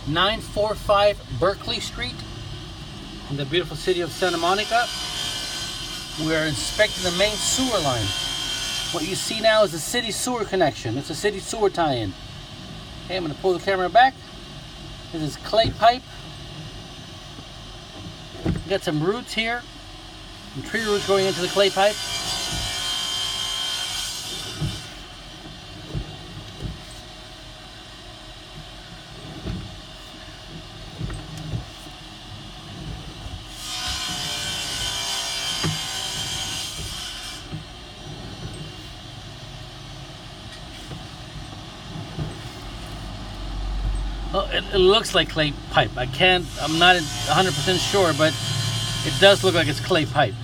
945 Betekeley Street in the beautiful city of Santa Monica. We're inspecting the main sewer line. What you see now is the city sewer connection. It's a city sewer tie-in. Okay, I'm going to pull the camera back. This is clay pipe. You got some roots here, some tree roots going into the clay pipe. Well, it looks like clay pipe. I'm not 100% sure, but it does look like it's clay pipe.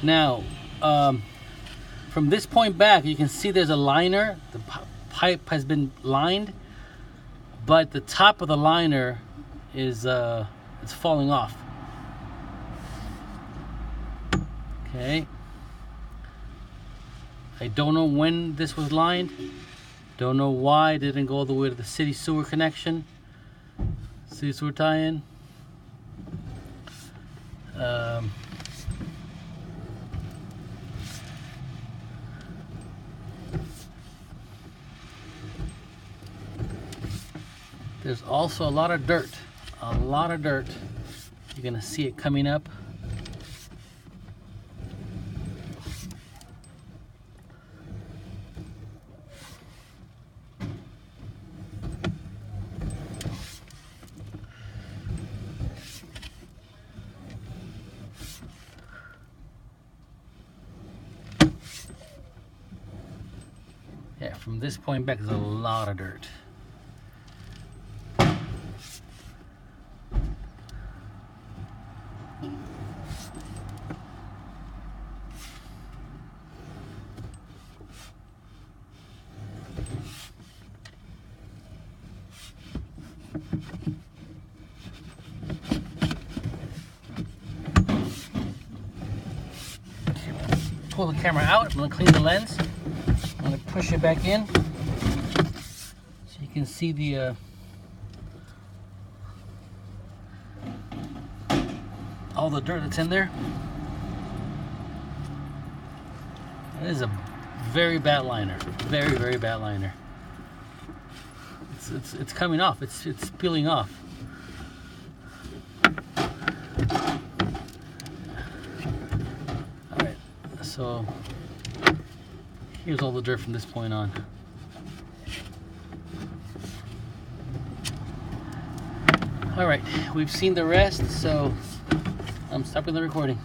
Now, from this point back, you can see there's a liner. The pipe has been lined, but the top of the liner is it's falling off. Okay. I don't know when this was lined. Don't know why it didn't go all the way to the city sewer connection. City sewer tie-in. There's also a lot of dirt. You're gonna see it coming up. Yeah, from this point back, there's a lot of dirt. Pull the camera out. I'm going to clean the lens. I'm going to push it back in so you can see the all the dirt that's in there. It is a very bad liner. Very bad liner. It's coming off. It's peeling off. All right. So here's all the dirt from this point on. All right, we've seen the rest, so I'm stopping the recording.